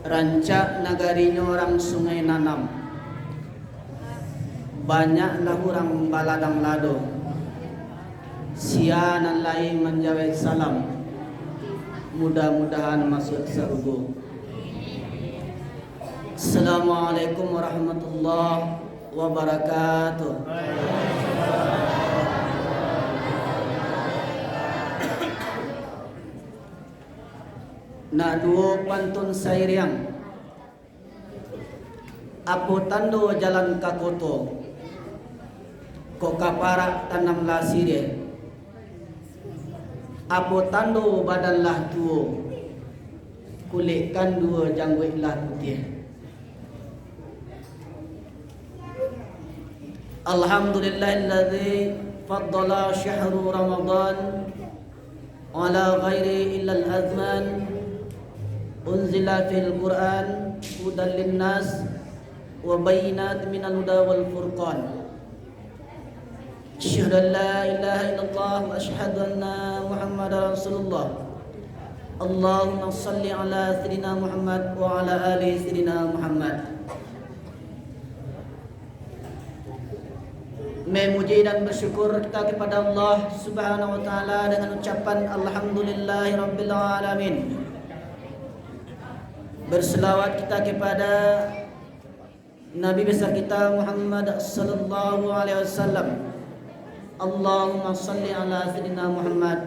Rancak nagarinya orang sungai nanam, banyaklah orang baladang lado. Sianan lain menjawab salam, mudah-mudahan masuk surga. Assalamualaikum warahmatullahi wabarakatuh. Na duo pantun sairiang apo tando jalan kakoto ko kapara tanam lasire apo tando badan lah tuo kulit kandu janggut lah putih. Alhamdulillahilladzi faddala syahru Ramadan ala ghairi illa al-azman unzila fil Quran hudan linnas wa bayyinat minal huda wal furqan. Asyhadu an la ilaha illallah wa asyhadu anna Muhammadar Rasulullah. Allahumma shalli ala sayyidina Muhammad wa ala ali sayyidina Muhammad. Memuji dan bersyukur kita kepada Allah Subhanahu wa taala dengan ucapan alhamdulillahirabbil alamin. Berselawat kita kepada Nabi besar kita Muhammad sallallahu alaihi wasallam. Allahumma shalli ala sayyidina Muhammad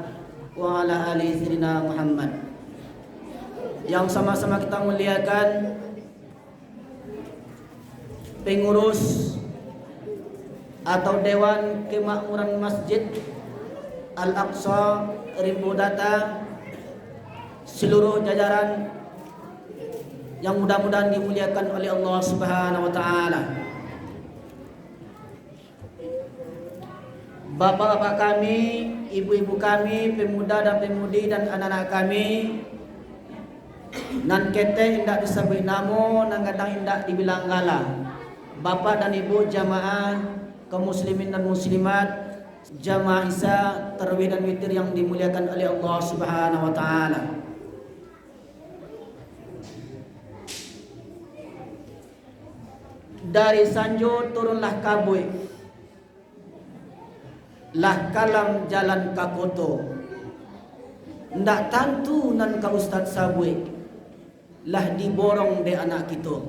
wa ala ali sayyidina Muhammad. Yang sama-sama kita muliakan pengurus atau Dewan Kemakmuran Masjid Al-Aqsa Rimbo Data, seluruh jajaran yang mudah-mudahan dimuliakan oleh Allah Subhanahu wa taala. Bapak-bapak kami, ibu-ibu kami, pemuda dan pemudi dan anak-anak kami, nan kete indak disebut namo, nan kadang indak dibilang gala. Bapak dan ibu jamaah kaum muslimin dan muslimat, jamaah Isya, tarawih dan witir yang dimuliakan oleh Allah Subhanahu wa taala. Dari Sanjo turunlah Kabui, lah kalam jalan kakoto, ndak tantu nan ka Ustaz Sabui, lah diborong de anak kita.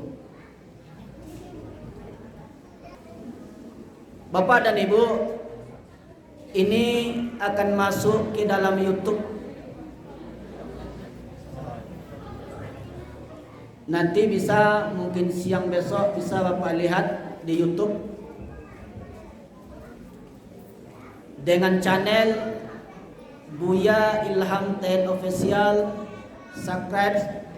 Bapak dan Ibu, ini akan masuk ke dalam YouTube. Nanti bisa, mungkin siang besok bisa Bapak lihat di YouTube dengan channel Buya Ilham Ten Official. Subscribe.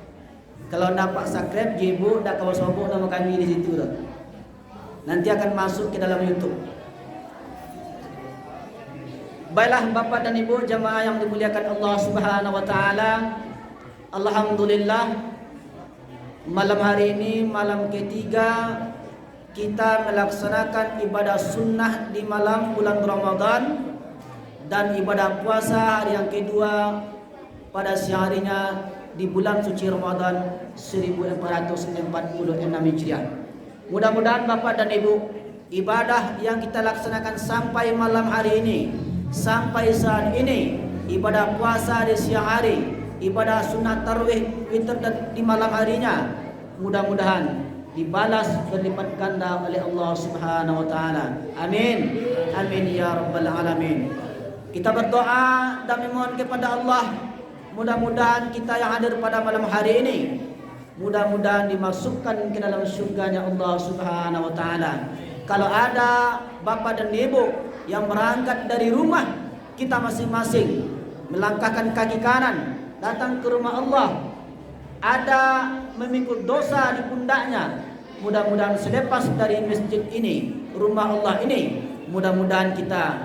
Kalau dapat subscribe, Ibu dak kawan sobok nama kami di situ dah. Nanti akan masuk ke dalam YouTube. Baiklah Bapak dan Ibu jamaah yang dimuliakan Allah Subhanahu wa taala. Alhamdulillah, malam hari ini malam ketiga kita melaksanakan ibadah sunnah di malam bulan Ramadan dan ibadah puasa hari yang kedua pada siang harinya di bulan suci Ramadan 1446 Hijriah. Mudah-mudahan Bapak dan Ibu, ibadah yang kita laksanakan sampai malam hari ini, sampai saat ini, ibadah puasa di siang hari, ibadah sunat tarawih witir di malam harinya, mudah-mudahan dibalas berlipat ganda oleh Allah Subhanahu wa taala. Amin. Amin ya rabbal alamin. Kita berdoa dan memohon kepada Allah, mudah-mudahan kita yang hadir pada malam hari ini mudah-mudahan dimasukkan ke dalam surganya Allah Subhanahu wa taala. Kalau ada Bapak dan Ibu yang berangkat dari rumah kita masing-masing, melangkahkan kaki kanan datang ke rumah Allah, ada memikul dosa di pundaknya, mudah-mudahan selepas dari masjid ini, rumah Allah ini, mudah-mudahan kita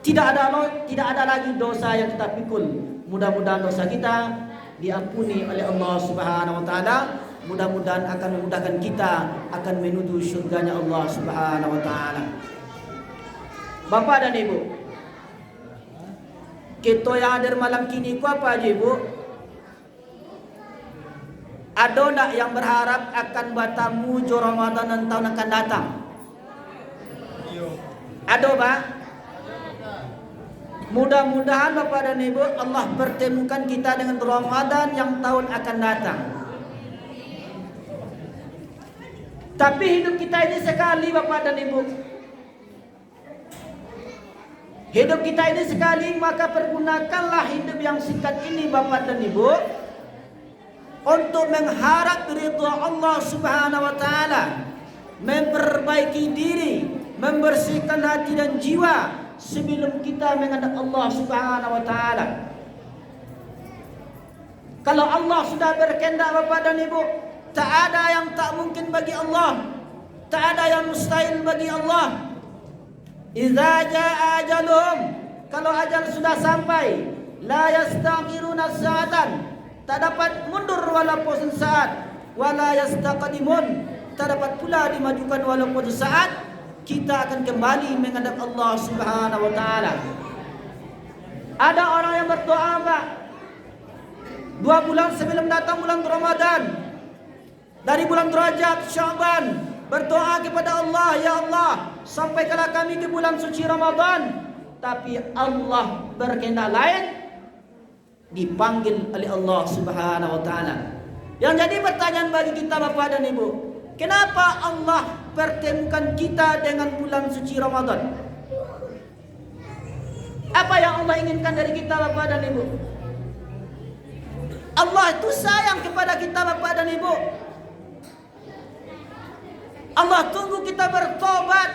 tidak ada lagi dosa yang kita pikul. Mudah-mudahan dosa kita diampuni oleh Allah Subhanahu wa taala. Mudah-mudahan akan memudahkan kita akan menuju surganya Allah Subhanahu wa taala. Bapak dan Ibu, kita yang hadir malam kini ku apa aja Ibu? Ada nak yang berharap akan bertemu jo Ramadan dan tahun akan datang? Ada Pak? Mudah-mudahan Bapak dan Ibu Allah pertemukan kita dengan Ramadan yang tahun akan datang. Tapi hidup kita ini sekali Bapak dan Ibu. Hidup kita ini sekali, maka pergunakanlah hidup yang singkat ini Bapak dan Ibu untuk mengharap ridha Allah Subhanahu wa taala, memperbaiki diri, membersihkan hati dan jiwa sebelum kita menghadap Allah Subhanahu wa taala. Kalau Allah sudah berkehendak Bapak dan Ibu, tak ada yang tak mungkin bagi Allah, tak ada yang mustahil bagi Allah. Idza jaa ajaluhum, kalau ajal sudah sampai, la yastaghiruna sa'atan, tak dapat mundur walaupun saat, wala yastaqdimun, tak dapat pula dimajukan walaupun saat. Kita akan kembali menghadap Allah Subhanahu wa taala. Ada orang yang berdoa Pak, 2 bulan sebelum datang bulan Ramadan, dari bulan Rajab, Syaban, berdoa kepada Allah, ya Allah, sampaikanlah kami ke bulan suci Ramadan. Tapi Allah berkehendak lain, dipanggil oleh Allah Subhanahu wa taala. Yang jadi pertanyaan bagi kita Bapak dan Ibu, kenapa Allah pertemukan kita dengan bulan suci Ramadan? Apa yang Allah inginkan dari kita Bapak dan Ibu? Allah itu sayang kepada kita Bapak dan Ibu. Allah tunggu kita bertobat.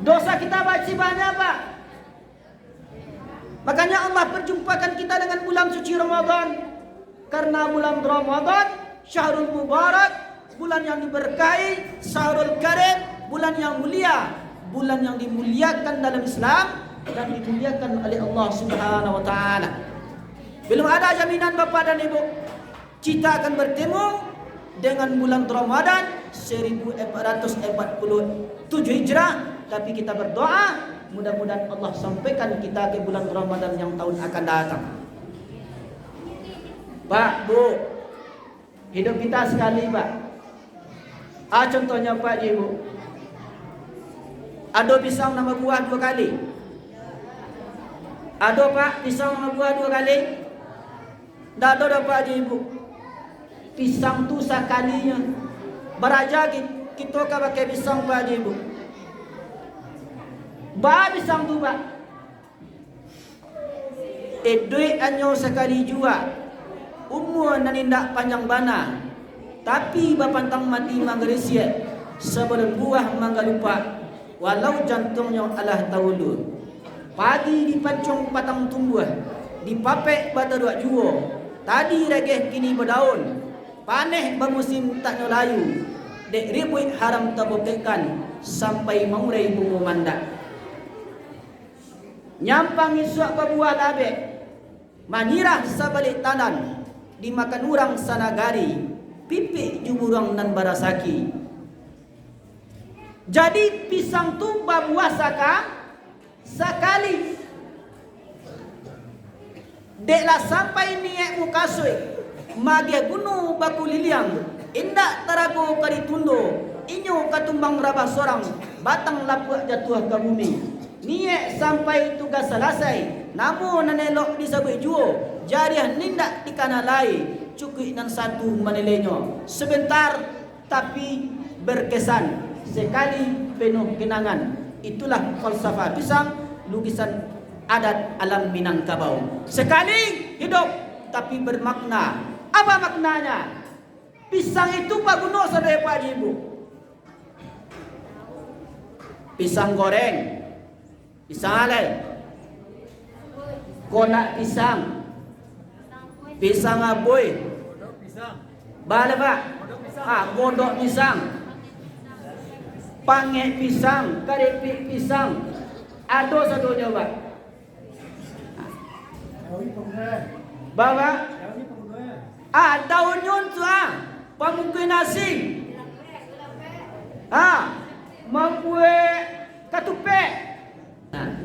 Dosa kita masih banyak Pak. Makanya Allah perjumpakan kita dengan bulan suci Ramadan. Karena bulan Ramadan Syahrul Mubarak, bulan yang diberkahi, Syahrul Karim, bulan yang mulia, bulan yang dimuliakan dalam Islam dan dimuliakan oleh Allah Subhanahu wa taala. Belum ada jaminan Bapak dan Ibu kita akan bertemu dengan bulan Ramadan 1447 Hijrah, tapi kita berdoa mudah-mudahan Allah sampaikan kita ke bulan Ramadan yang tahun akan datang. Pak, Bu, hidup kita sekali Pak. Contohnya Pak Ibu, ada pisang nama buah 2 kali. Ada Pak pisang nama buah 2 kali? Tak ada Pak Ibu. Pisang tu sekalinya. Beraja kita kan pakai pisang Pak Ibu. Bah pisang tu Pak. Duit anyo sekali jua. Umur dan indak panjang bana. Tapi bapantang mati manggeresiat. Sebelum buah mangga lupa. Walau jantungnya alah taulu. Pagi dipancung patang tumbuh. Dipapek pada 2 jua. Tadi regeh kini berdaun. Paneh bermusim tak nyolayu. Dek ribut haram tabokekan. Sampai mengurai bunga mandak. Nyampang isuak berbuah labek. Manirah sabalik tanan. Dimakan urang sanagari. Pipik jumurang nan barasaki. Jadi pisang tu berbuah sekali. Deklah sampai niat mukasui. Mage gunung baku liliang. Indak tarago karitundo. Inyo katumbang rabah sorang. Batang lapuk jatuh ke bumi. Niat sampai tugas selesai. Namun nanelok disabui juo. Jariah nindak dikanalai. Cukui nan satu menilainya. Sebentar tapi berkesan. Sekali penuh kenangan. Itulah falsafah pisang, lukisan adat alam Minangkabau. Sekali hidup tapi bermakna. Apa maknanya? Pisang itu Pak Guno saudara Pak Ibu. Pisang goreng, pisang alay, konak pisang, pisang aboy, bale Pak, kodok pisang, pange pisang, keripik pisang, ada satu Pak. Bawa, daun yun tu pamukui nasi, membuat katupe.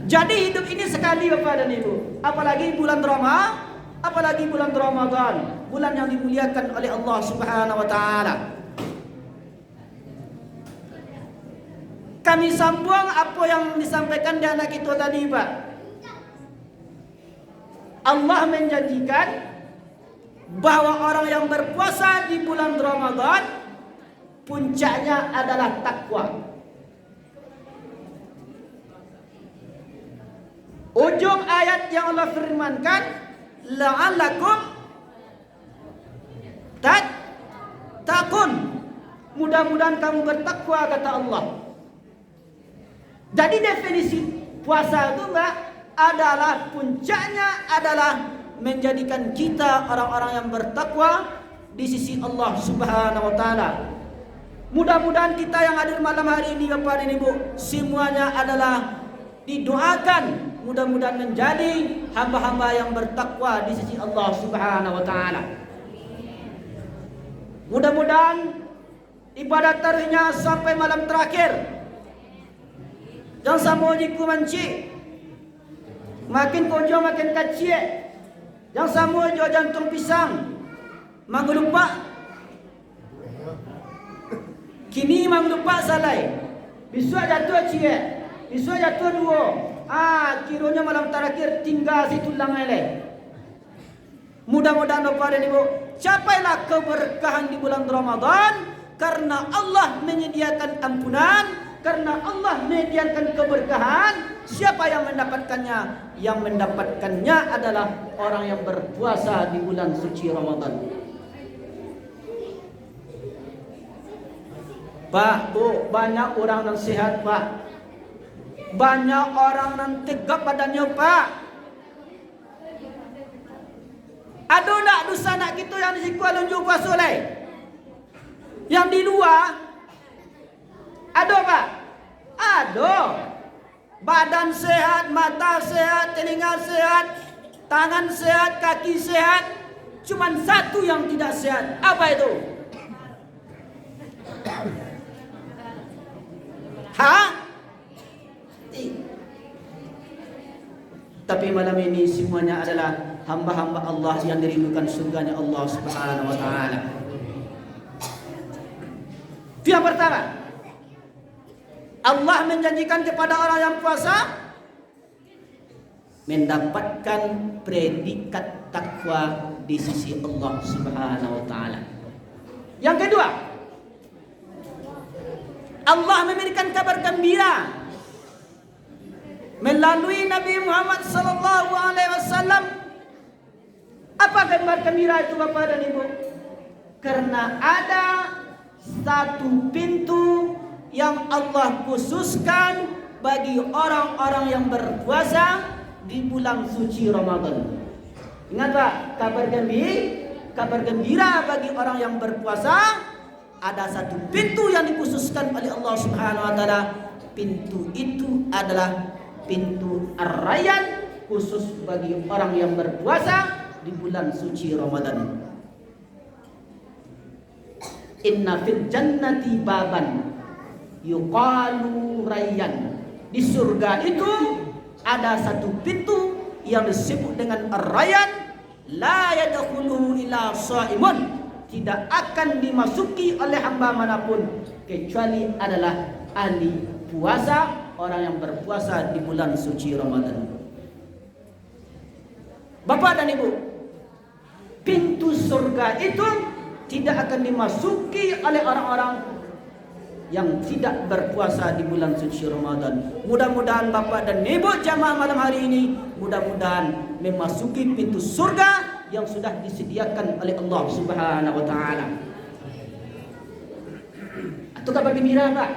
Jadi hidup ini sekali Bapak dan Ibu. Apalagi bulan Ramadan, Apalagi bulan Ramadan, bulan yang dimuliakan oleh Allah Subhanahu wa taala. Kami sambung apa yang disampaikan di anak kita tadi, Pak. Allah menjanjikan bahwa orang yang berpuasa di bulan Ramadan puncaknya adalah takwa. Ujung ayat yang Allah firmankan, la'allakum tattaqun. Mudah-mudahan kamu bertakwa, kata Allah. Jadi definisi puasa itu Mbak adalah puncaknya adalah menjadikan kita orang-orang yang bertakwa di sisi Allah Subhanahu wa taala. Mudah-mudahan kita yang hadir malam hari ini Bapak dan Ibu semuanya adalah didoakan mudah-mudahan menjadi hamba-hamba yang bertakwa di sisi Allah Subhanahu wa taala. Mudah-mudahan ibadat tarawihnya sampai malam terakhir. Jangan sama jiku manci. Makin kojo makin kecil. Jangan sama jo jantung pisang. Mang lupa. Kini mang lupa salai. Besok jatuh cie. Besok jatuh dua. Kiranya malam terakhir tinggal si tulang ele. Mudah-mudahan Bapak dan Ibu capailah keberkahan di bulan Ramadan karena Allah menyediakan ampunan, karena Allah menyediakan keberkahan. Siapa yang mendapatkannya? Yang mendapatkannya adalah orang yang berpuasa di bulan suci Ramadan. Pak, Bu, banyak orang yang sehat, Pak. Banyak orang yang tegap badannya, Pak. Ada tak dosa nak kita yang di Kuala Lumpur puasa oleh? Yang di luar ada, Pak? Ada. Badan sehat, mata sehat, telinga sehat, tangan sehat, kaki sehat. Cuman satu yang tidak sehat. Apa itu? Tapi malam ini semuanya adalah hamba-hamba Allah yang dirindukan surganya Allah Subhanahu wa taala. Itu yang pertama. Allah menjanjikan kepada orang yang puasa mendapatkan predikat takwa di sisi Allah Subhanahu wa taala. Yang kedua, Allah memberikan kabar gembira melalui Nabi Muhammad sallallahu alaihi wasallam. Apa kabar gembira itu Bapak dan Ibu? Karena ada satu pintu yang Allah khususkan bagi orang-orang yang berpuasa di bulan suci Ramadan. Ingat Pak, kabar gembira bagi orang yang berpuasa, ada satu pintu yang dikhususkan oleh Allah Subhanahu wa taala. Pintu itu adalah pintu Ar-Rayyan, khusus bagi orang yang berpuasa di bulan suci Ramadan. Inna fil jannati baban yuqalu Rayyan. Di surga itu ada satu pintu yang disebut dengan Ar-Rayyan, la yadkhuluhu illa shaimun. Tidak akan dimasuki oleh hamba manapun kecuali adalah ahli puasa, orang yang berpuasa di bulan suci Ramadan. Bapak dan Ibu, pintu surga itu tidak akan dimasuki oleh orang-orang yang tidak berpuasa di bulan suci Ramadan. Mudah-mudahan Bapak dan Ibu jamaah malam hari ini mudah-mudahan memasuki pintu surga yang sudah disediakan oleh Allah Subhanahu wa taala. Itu kabar gembira, Pak.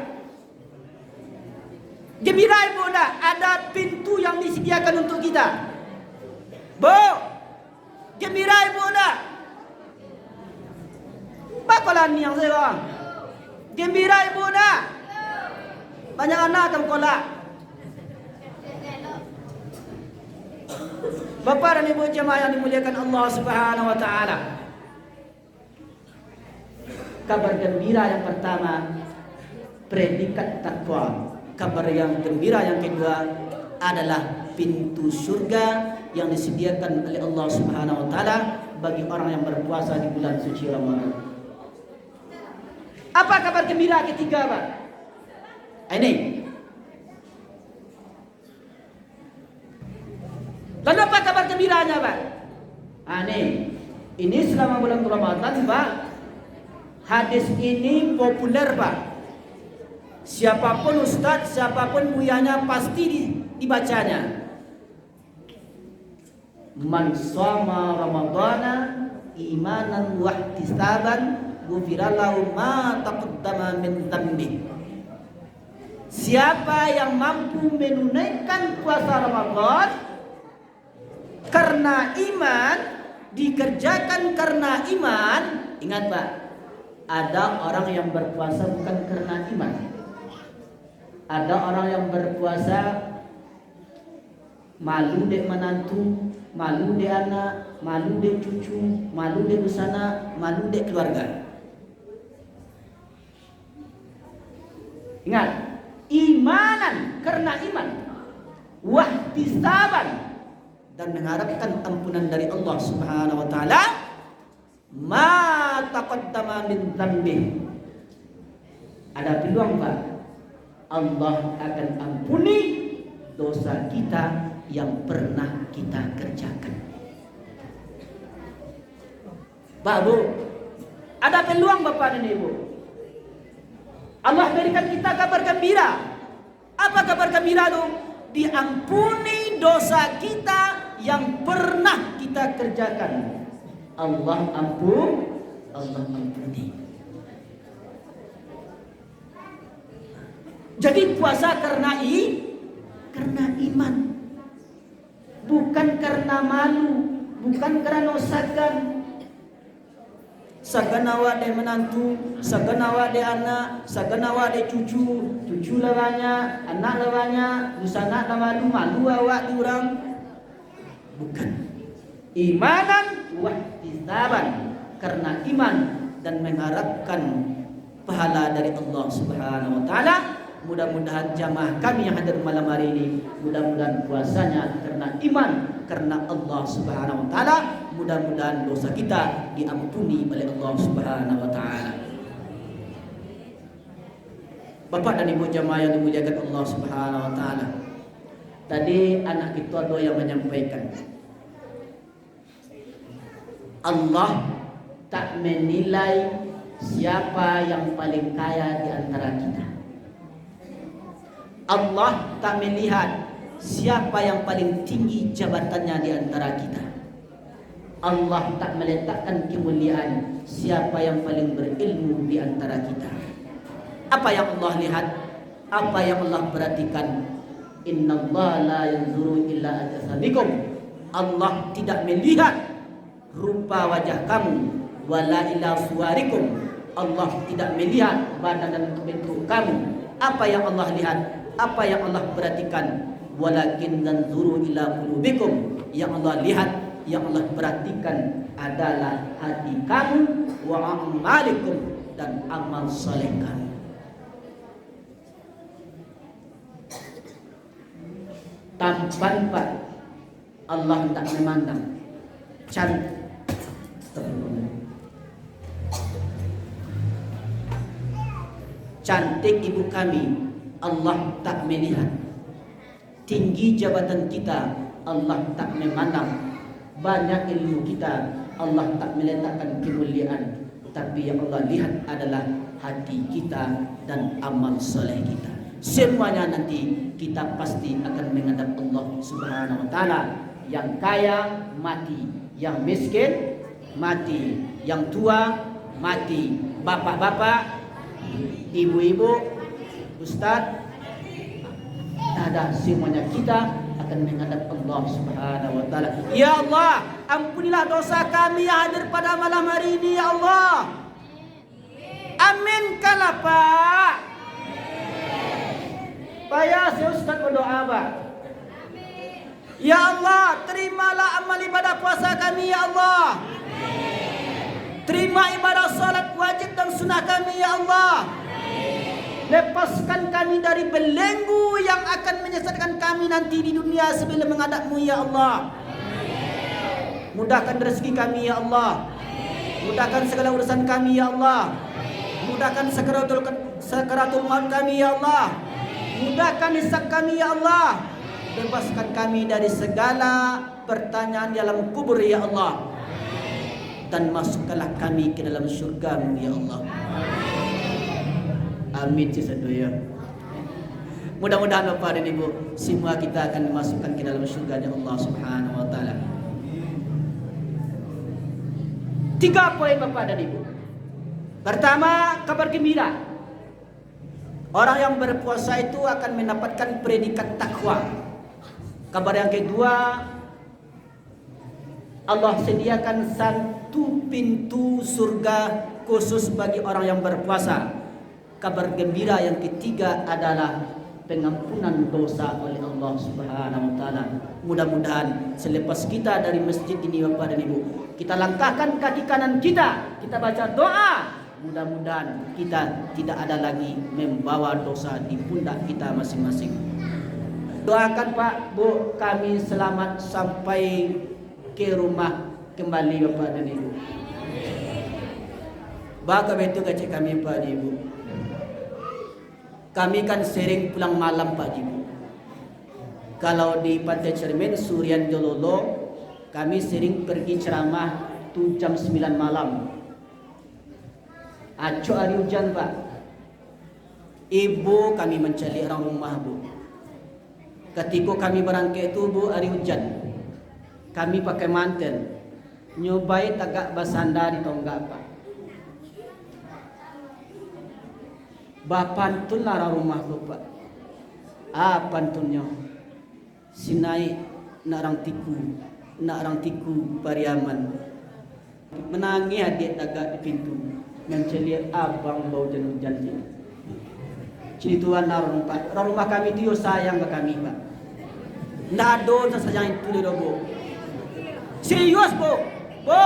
Gembira Ibu nak, ada pintu yang disediakan untuk kita. Bu, gembira Ibu nak. Bakalan yang saya bang. Gembira Ibu nak. Banyak anak akan kolak. Bapak dan Ibu jemaah yang dimuliakan Allah Subhanahu wa taala. Kabar gembira yang pertama, predikat takwa. Kabar yang gembira yang kedua adalah pintu surga yang disediakan oleh Allah Subhanahu wa taala bagi orang yang berpuasa di bulan suci Ramadan. Apa kabar gembira ketiga, Pak? Ini. Lalu apa kabar gembiranya, Pak? Ini selama bulan Ramadan, Pak. Hadis ini populer, Pak. Siapapun ustadz, siapapun buyanya pasti dibacanya. Man shoma ramadhana imanan wa ihtisaban ghufira lahu ma taqaddama min dhanbi. Siapa yang mampu menunaikan puasa Ramadan karena iman, dikerjakan karena iman. Ingat, Pak, ada orang yang berpuasa bukan karena iman. Ada orang yang berpuasa malu dek menantu, malu dek anak, malu dek cucu, malu dek busana, malu dek keluarga. Ingat, imanan karena iman, wahtisaban dan mengharapkan ampunan dari Allah Subhanahu wa taala, ma taqaddama min dzambi. Ada peluang, Pak. Allah akan ampuni dosa kita yang pernah kita kerjakan. Pak, Bu, ada peluang, Bapak dan Ibu. Allah berikan kita kabar gembira. Apa kabar gembira itu? Diampuni dosa kita yang pernah kita kerjakan. Allah ampuni. Jadi puasa karena iman, bukan karena malu, bukan karena sagan. Sagan awak de menantu, sagan awak de anak, sagan awak de cucu lawanya, anak lawanya, busana malu, malu awak diurang. Bukan. Imanan wahtisaban, karena iman dan mengharapkan pahala dari Allah Subhanahu wa taala. Mudah-mudahan jamaah kami yang hadir malam hari ini, mudah-mudahan puasanya karena iman, karena Allah Subhanahu wa taala. Mudah-mudahan dosa kita diampuni oleh Allah Subhanahu wa taala. Bapak dan Ibu jamaah yang dimuliakan Allah Subhanahu wa taala. Tadi anak kita dua yang menyampaikan, Allah tak menilai siapa yang paling kaya di antara kita. Allah tak melihat siapa yang paling tinggi jabatannya di antara kita. Allah tak meletakkan kemuliaan siapa yang paling berilmu di antara kita. Apa yang Allah lihat? Apa yang Allah perhatikan? Innallaha la yanzuru illa ajsadikum. Allah tidak melihat rupa wajah kamu, wala ila suwarikum. Allah tidak melihat badan dan bentuk kamu. Apa yang Allah lihat? Apa yang Allah perhatikan? Walakin nanzuru ila qulubikum. Yang Allah lihat, yang Allah perhatikan adalah hati kamu, wa a'malikum, dan amal saleh kamu. Tampan, Pak, Allah tak memandang. Cantik ibu kami, Allah tak melihat. Tinggi jabatan kita, Allah tak memandang. Banyak ilmu kita, Allah tak meletakkan kemuliaan. Tapi yang Allah lihat adalah hati kita dan amal soleh kita. Semuanya nanti kita pasti akan menghadap Allah Subhanahu wa taala. Yang kaya mati, yang miskin mati, yang tua mati, bapak-bapak, ibu-ibu, Ustaz, ada semuanya kita akan menghadap Allah Subhanahu wa taala. Ya Allah, ampunilah dosa kami yang hadir pada malam hari ini, ya Allah. Aminkanlah, Pak. Saya Ustaz berdoa, Pak. Ya Allah, terimalah amal ibadah puasa kami, ya Allah. Terima ibadah salat wajib dan sunnah kami, ya Allah. Lepaskan kami dari belenggu yang akan menyesatkan kami nanti di dunia sebelum menghadap-Mu ya Allah. Mudahkan rezeki kami ya Allah. Mudahkan segala urusan kami ya Allah. Mudahkan sakaratul maut kami ya Allah. Mudahkan hisab kami ya Allah. Bebaskan kami dari segala pertanyaan dalam kubur ya Allah. Dan masukkanlah kami ke dalam syurga-Mu ya Allah. Amin sedoyo. Mudah-mudahan Bapak dan Ibu, semua kita akan dimasukkan ke dalam syurga Allah Subhanahu wa taala. 3 poin Bapak dan Ibu. Pertama, kabar gembira. Orang yang berpuasa itu akan mendapatkan predikat takwa. Kabar yang kedua, Allah sediakan satu pintu surga khusus bagi orang yang berpuasa. Kabar gembira yang ketiga adalah pengampunan dosa oleh Allah Subhanahu wa taala. Mudah-mudahan selepas kita dari masjid ini Bapak dan Ibu, kita langkahkan kaki kanan kita baca doa. Mudah-mudahan kita tidak ada lagi membawa dosa di pundak kita masing-masing. Doakan Pak, Bu, kami selamat sampai ke rumah kembali Bapak dan Ibu. Baka betul kata kami Pak dan Ibu. Kami kan sering pulang malam Pak Ibu. Kalau di Pantai Cermin, Surian Jololo, kami sering pergi ceramah tu jam 9 malam. Aco hari hujan Pak. Ibu kami mencari orang rumah Bu. Ketika kami berangkat itu Bu hari hujan, kami pakai mantel, nyobai tagak basanda di tonggak Pak. Bapantun lara rumah Bapak. Pantunnya sinai narang tiku pariaman. Menangi adik tagak di pintu. Menceli abang bau jenuh janji. Cini tuan narang Pak. Rumah kami itu sayang ke kami Pak. Nado sayang itu deh Bu. Serius Bu. Bu.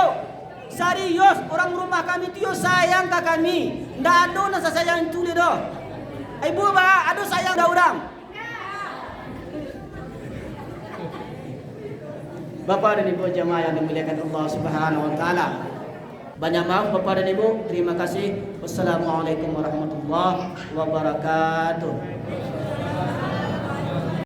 Serius, orang rumah kami itu sayang ke kami. Ndak ada nasa sayang itu doh. Ibu ba, ada sayang dah orang. Bapak dan Ibu jemaah yang dimuliakan Allah Subhanahu wa taala. Banyak maaf Bapak dan Ibu, terima kasih. Wassalamualaikum warahmatullahi wabarakatuh.